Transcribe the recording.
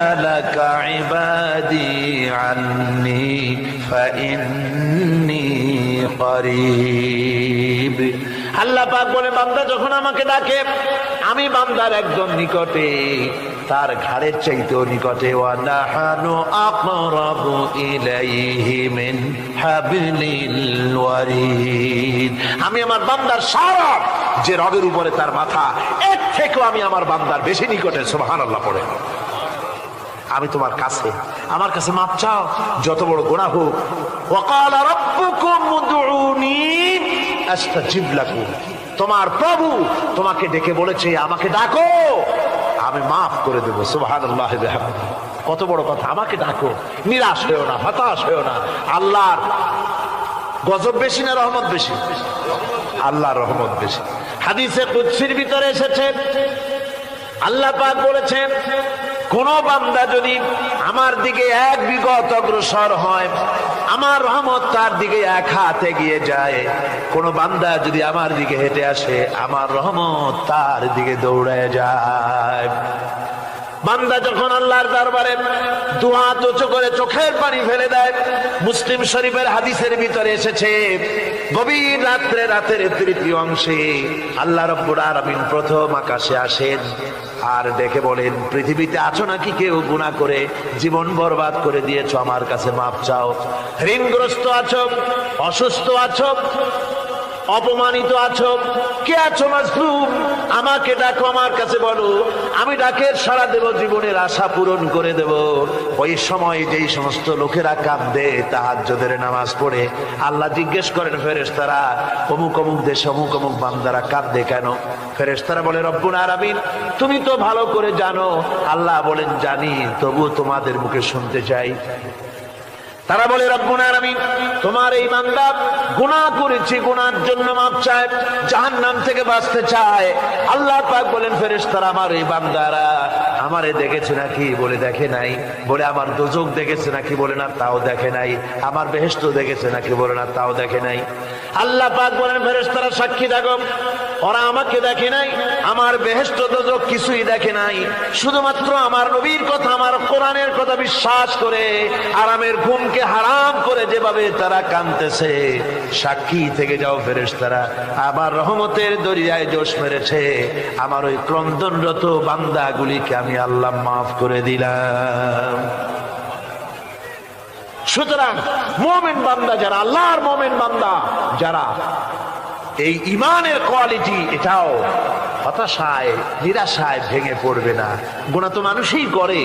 لك عبادي عني فإني قريب। আল্লাহ পাক বলে, বান্দা যখন আমাকে ডাকে আমি বান্দার একদম নিকটে, তার ঘাড়ের চাইতেও নিকটে। ওয়া নাহানু আকরাবু ইলাইহি মিন হাবলিল ওয়ারিদ। আমি আমার বান্দার সারা যে রগের উপরে তার মাথা, এর থেকেও আমি আমার বান্দার বেশি নিকটে। সুবহানাল্লাহ পড়ে। আমি তোমার কাছে, আমার কাছে মাপ চাও, যত বড় গুনাহ হোক। ওয়াকালা রাব্বুকুম উদউনি আস্তাজিব লাকুম। তোমার প্রভু তোমাকে ডেকে বলেছে আমাকে ডাকো, আমি মাফ করে দেব। সুবহানাল্লাহি ওয়া বিহামদিহি। কত বড় কথা! আমাকে ডাকো, নিরাশ হয়েও না, হতাশ হয়েও না। আল্লাহর গজব বেশি না রহমত বেশি? আল্লাহর রহমত বেশি। হাদিসে কুদসির ভিতরে এসেছে, আল্লাহ পাক বলেছেন, কোন বান্দা যদি আমার দিকে এক বিগত অগ্রসর হয়, আমার রহমত তার দিকে এক হাত এগিয়ে যায়। কোন বান্দা যদি আমার দিকে হেঁটে আসে, আমার রহমত তার দিকে দৌড়ায় যায়। বান্দা যখন আল্লাহর দরবারে দুহাত উঁচু করে চোখের পানি ফেলে দেয়, মুসলিম শরীফের হাদিসের ভিতরে এসেছে, গভীর রাত্রে, রাতের তৃতীয় অংশে আল্লাহ রাব্বুল আলামিন প্রথম আকাশে আসেন আর ডেকে বলেন, পৃথিবীতে আছো নাকি কেউ গুনাহ করে জীবন বরবাদ করে দিয়েছো? আমার কাছে মাপ চাও। ঋণগ্রস্ত আছো, অসুস্থ আছো, অপমানিত আছো, কে আছো মাজলুম, আমাকে ডাকো, আমার কাছে বলো, আমি ডাকের সাড়া দেব, জীবনের আশা পূরণ করে দেব। ওই সময় যেই সমস্ত লোকেরা কাঁদে তাহাজ্জুদের নামাজ পড়ে, আল্লাহ জিজ্ঞেস করেন ফেরেশতারা, অমুক অমুক দেশে অমুক অমুক বান্দারা কাঁদে কেন? ফেরেশতারা বলে, রব্বুল আলামিন তুমি তো ভালো করে জানো। আল্লাহ বলেন, জানি, তবু তোমাদের মুখে শুনতে চাই। তারা বলে, রব্বুল আলামিন তোমার এই বান্দা গুনাহ করেছে, গুনার জন্য মাপ চায়, জাহান্নাম থেকে বাঁচতে চায়। আল্লাহ পাক বলেন, ফেরেশতারা আমার এই বান্দারা আমারে দেখেছে নাকি? বলে দেখে নাই। বলে আমার দোজখ দেখেছে নাকি? বলে না, তাও দেখে নাই। আমার বেহেশত দেখেছে নাকি? বলে না, তাও দেখে নাই। আল্লাহ পাক বলেন, ফেরেশতারা সাক্ষী থাকো, ওরা আমাকে দেখে নাই, আমার বেহেশত দোজখ কিছুই দেখে নাই, শুধুমাত্র আমার নবীর কথা, আমার কোরআনের কথা বিশ্বাস করে আরামের ঘুমকে হারাম করে যেভাবে তারা কাঁদতেছে, সাক্ষী থেকে যাও ফেরেশতারা, আমার রহমতের দরিয়ায় জোশ মেরেছে, আমার ওই ক্রন্দনরত বান্দাগুলিকে আমি আল্লাহ মাফ করে দিলাম। সুতরাং মুমিন বান্দা যারা, আল্লাহর মুমিন বান্দা যারা, এই ইমানের কোয়ালিটি, এটাও হতাশায়, নিরাশায় ভেঙে পড়বে না। গুনাহ তো মানুষই করে।